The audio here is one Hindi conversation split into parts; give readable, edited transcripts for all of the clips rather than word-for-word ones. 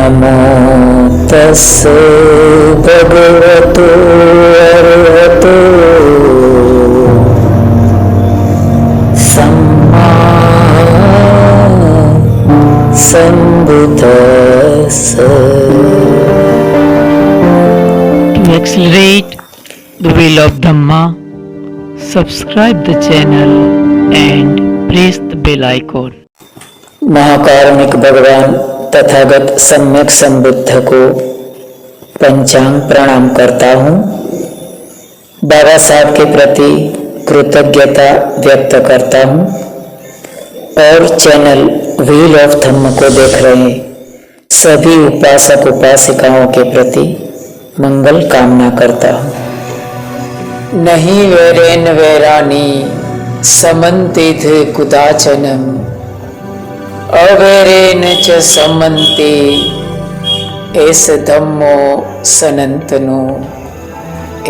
नमो तस्से भगवतो अरहतो सम्मा सम्बुद्धस्से. To accelerate the wheel of Dhamma, subscribe the channel and press the bell icon. महाकारुणिक भगवान तथागत सम्यक संबुद्ध को पंचांग प्रणाम करता हूँ. बाबा साहब के प्रति कृतज्ञता व्यक्त करता हूँ और चैनल व्हील ऑफ धम्म को देख रहे सभी उपासक उपासिकाओं के प्रति मंगल कामना करता हूँ. नहीं वेरेन वेरानी समन्तिथ कुदाचनम अवेरेन च समन्ते एस धम्मो सनंतनो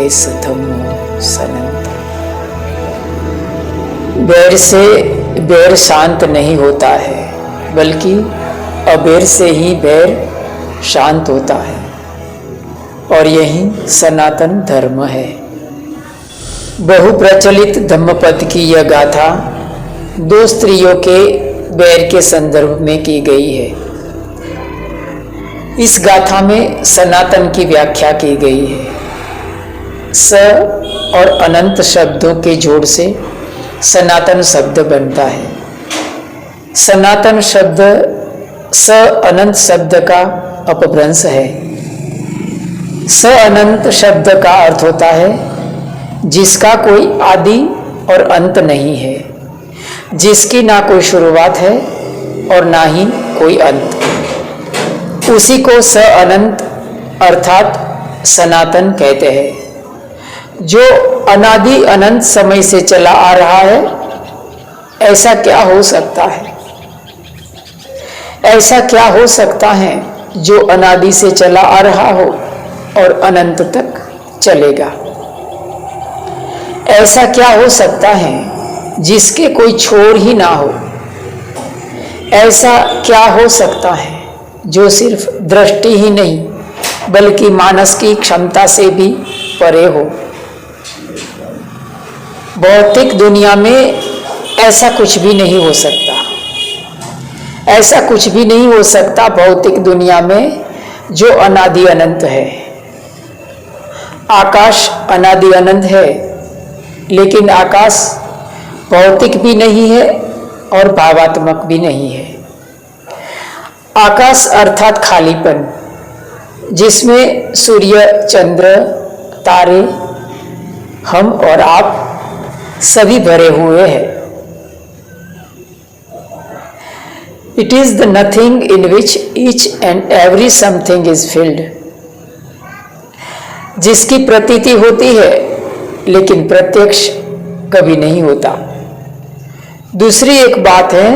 एस धम्मो सनंत. बैर से बैर शांत नहीं होता है, बल्कि अबेर से ही बैर शांत होता है, और यही सनातन धर्म है. बहुप्रचलित धम्मपद की यह गाथा दो स्त्रियों के बैर के संदर्भ में की गई है. इस गाथा में सनातन की व्याख्या की गई है. स और अनंत शब्दों के जोड़ से सनातन शब्द बनता है. सनातन शब्द स अनंत शब्द का अपभ्रंश है. स अनंत शब्द का अर्थ होता है जिसका कोई आदि और अंत नहीं है, जिसकी ना कोई शुरुआत है और ना ही कोई अंत. उसी को स अनंत अर्थात सनातन कहते हैं. जो अनादि अनंत समय से चला आ रहा है, ऐसा क्या हो सकता है? ऐसा क्या हो सकता है जो अनादि से चला आ रहा हो और अनंत तक चलेगा? ऐसा क्या हो सकता है जिसके कोई छोर ही ना हो? ऐसा क्या हो सकता है जो सिर्फ दृष्टि ही नहीं बल्कि मानस की क्षमता से भी परे हो? भौतिक दुनिया में ऐसा कुछ भी नहीं हो सकता. ऐसा कुछ भी नहीं हो सकता भौतिक दुनिया में जो अनादि अनंत है. आकाश अनादि अनंत है, लेकिन आकाश भौतिक भी नहीं है और भावात्मक भी नहीं है. आकाश अर्थात खालीपन, जिसमें सूर्य, चंद्र, तारे, हम और आप सभी भरे हुए हैं. It is the nothing in which each and every something is filled. जिसकी प्रतीति होती है लेकिन प्रत्यक्ष कभी नहीं होता. दूसरी एक बात है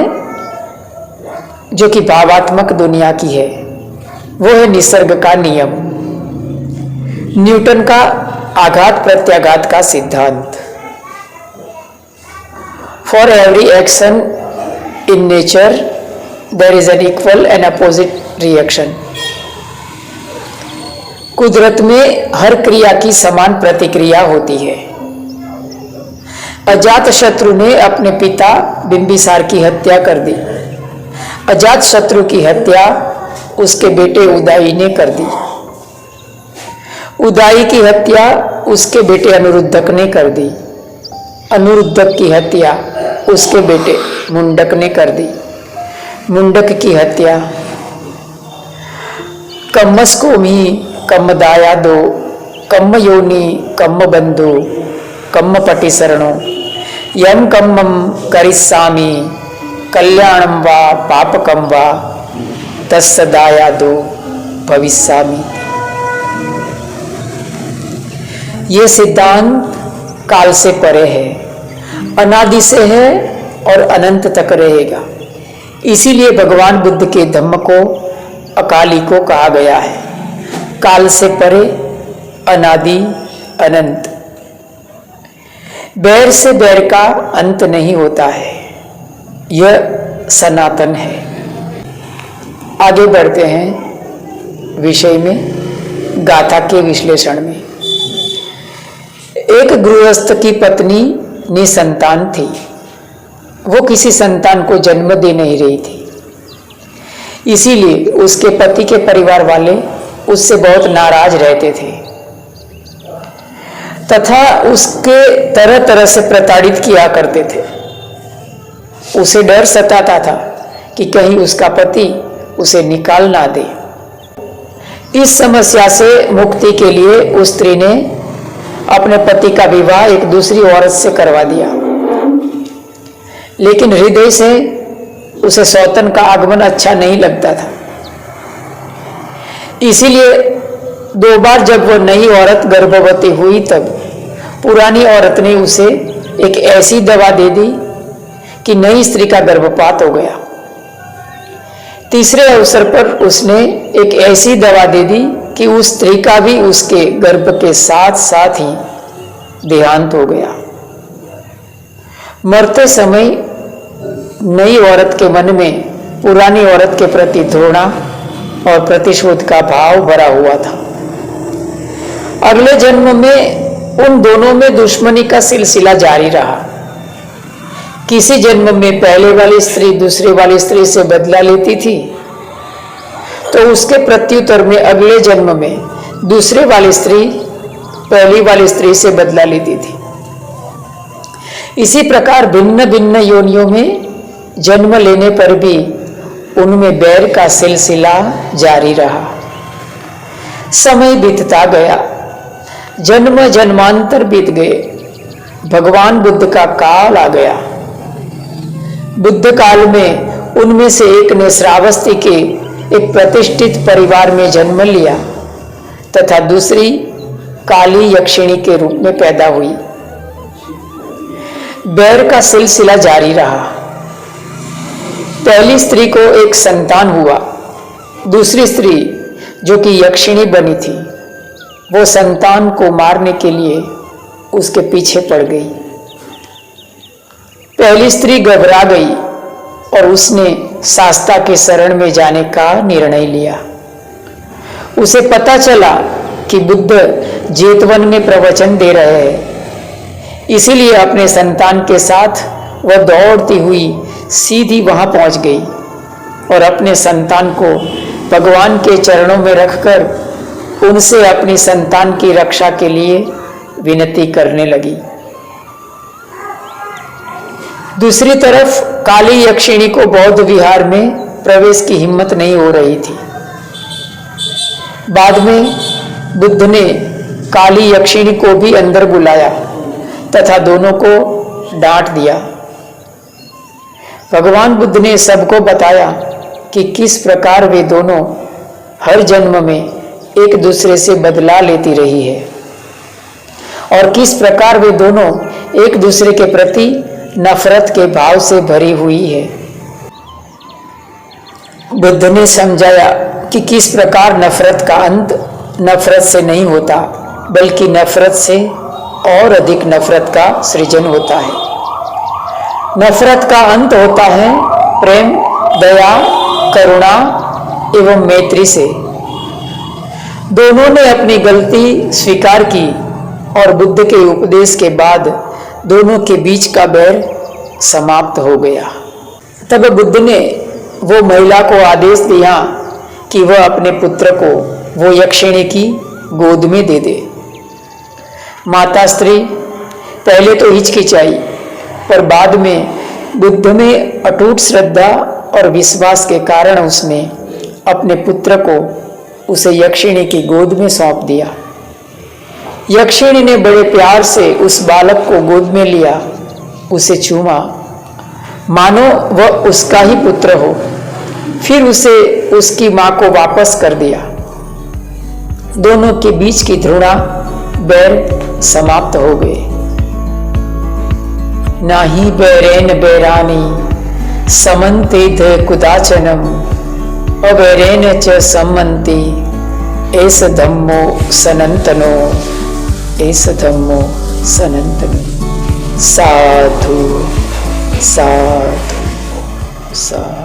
जो कि भावात्मक दुनिया की है, वो है निसर्ग का नियम, न्यूटन का आघात प्रत्याघात का सिद्धांत. For every action in nature there is an equal and opposite reaction. कुदरत में हर क्रिया की समान प्रतिक्रिया होती है. अजात शत्रु ने अपने पिता बिंबिसार की हत्या कर दी. अजात शत्रु की हत्या उसके बेटे उदय ने कर दी. उदय की हत्या उसके बेटे अनिरुद्धक ने कर दी. अनिरुद्धक की हत्या उसके बेटे मुंडक ने कर दी. मुंडक की हत्या कम्मस कोमी कम्म दाया दो कम्म योनि कम्म बंधु कम्म पटि शरणो यम कम्मम करिस्सामि कल्याणम वा पापकम वा तस्य दायादो भविष्यामि. ये सिद्धांत काल से परे है, अनादि से है और अनंत तक रहेगा. इसीलिए भगवान बुद्ध के धम्म को अकाली को कहा गया है. काल से परे, अनादि, अनंत. बैर से बैर का अंत नहीं होता है, यह सनातन है. आगे बढ़ते हैं. विषय में, गाथा के विश्लेषण में। एक गृहस्थ की पत्नी निसंतान थी। वो किसी संतान को जन्म दे नहीं रही थी, इसीलिए उसके पति के परिवार वाले उससे बहुत नाराज रहते थे तथा उसके तरह तरह से प्रताड़ित किया करते थे। उसे डर सताता था कि कहीं उसका पति उसे निकाल ना दे। इस समस्या से मुक्ति के लिए उस स्त्री ने अपने पति का विवाह एक दूसरी औरत से करवा दिया, लेकिन हृदय से उसे सौतन का आगमन अच्छा नहीं लगता था। इसीलिए 2 बार जब वो नई औरत गर्भवती हुई तब पुरानी औरत ने उसे एक ऐसी दवा दे दी कि नई स्त्री का गर्भपात हो गया। तीसरे अवसर पर उसने एक ऐसी दवा दे दी कि उस स्त्री का भी उसके गर्भ के साथ साथ ही देहांत हो गया। मरते समय नई औरत के मन में पुरानी औरत के प्रति घृणा और प्रतिशोध का भाव भरा हुआ था। अगले जन्म में उन दोनों में दुश्मनी का सिलसिला जारी रहा। किसी जन्म में पहले वाली स्त्री दूसरे वाली स्त्री से बदला लेती थी, तो उसके प्रत्युत्तर में अगले जन्म में दूसरे वाली स्त्री पहली वाली स्त्री से बदला लेती थी। इसी प्रकार भिन्न भिन्न योनियों में जन्म लेने पर भी उनमें बैर का सिलसिला जारी रहा। समय बीतता गया, जन्म जन्मांतर बीत गए, भगवान बुद्ध का काल आ गया। बुद्ध काल में उनमें से एक ने श्रावस्ती के एक प्रतिष्ठित परिवार में जन्म लिया तथा दूसरी काली यक्षिणी के रूप में पैदा हुई। बैर का सिलसिला जारी रहा। पहली स्त्री को एक संतान हुआ। दूसरी स्त्री जो कि यक्षिणी बनी थी, वो संतान को मारने के लिए उसके पीछे पड़ गई। पहली स्त्री घबरा गई और उसने शास्ता के शरण में जाने का निर्णय लिया। उसे पता चला कि बुद्ध जेतवन में प्रवचन दे रहे हैं, इसीलिए अपने संतान के साथ वह दौड़ती हुई सीधी वहां पहुंच गई और अपने संतान को भगवान के चरणों में रखकर उनसे अपनी संतान की रक्षा के लिए विनती करने लगी। दूसरी तरफ काली यक्षिणी को बौद्ध विहार में प्रवेश की हिम्मत नहीं हो रही थी। बाद में बुद्ध ने काली यक्षिणी को भी अंदर बुलाया तथा दोनों को डांट दिया। भगवान बुद्ध ने सबको बताया कि किस प्रकार वे दोनों हर जन्म में एक दूसरे से बदला लेती रही है और किस प्रकार वे दोनों एक दूसरे के प्रति नफरत के भाव से भरी हुई है। बुद्ध ने समझाया कि किस प्रकार नफरत का अंत नफरत से नहीं होता, बल्कि नफरत से और अधिक नफरत का सृजन होता है। नफरत का अंत होता है प्रेम, दया, करुणा एवं मैत्री से। दोनों ने अपनी गलती स्वीकार की और बुद्ध के उपदेश के बाद दोनों के बीच का बैर समाप्त हो गया। तब बुद्ध ने वो महिला को आदेश दिया कि वह अपने पुत्र को वो यक्षिणी की गोद में दे दे। माता स्त्री पहले तो हिचकिचाई, पर बाद में बुद्ध में अटूट श्रद्धा और विश्वास के कारण उसने अपने पुत्र को उसे यक्षिणी की गोद में सौंप दिया। यक्षिणी ने बड़े प्यार से उस बालक को गोद में लिया, उसे चूमा, मानो वह उसका ही पुत्र हो। फिर उसे उसकी मां को वापस कर दिया। दोनों के बीच की घृणा, बैर समाप्त हो गए। नाही बैरेन बैरानी समन्ते ध कुदाचनम अबैरेन च सम्मन्ति एस धम्मो सनंतनो एस धम्मो सनंतनो। साधु साधु साधु।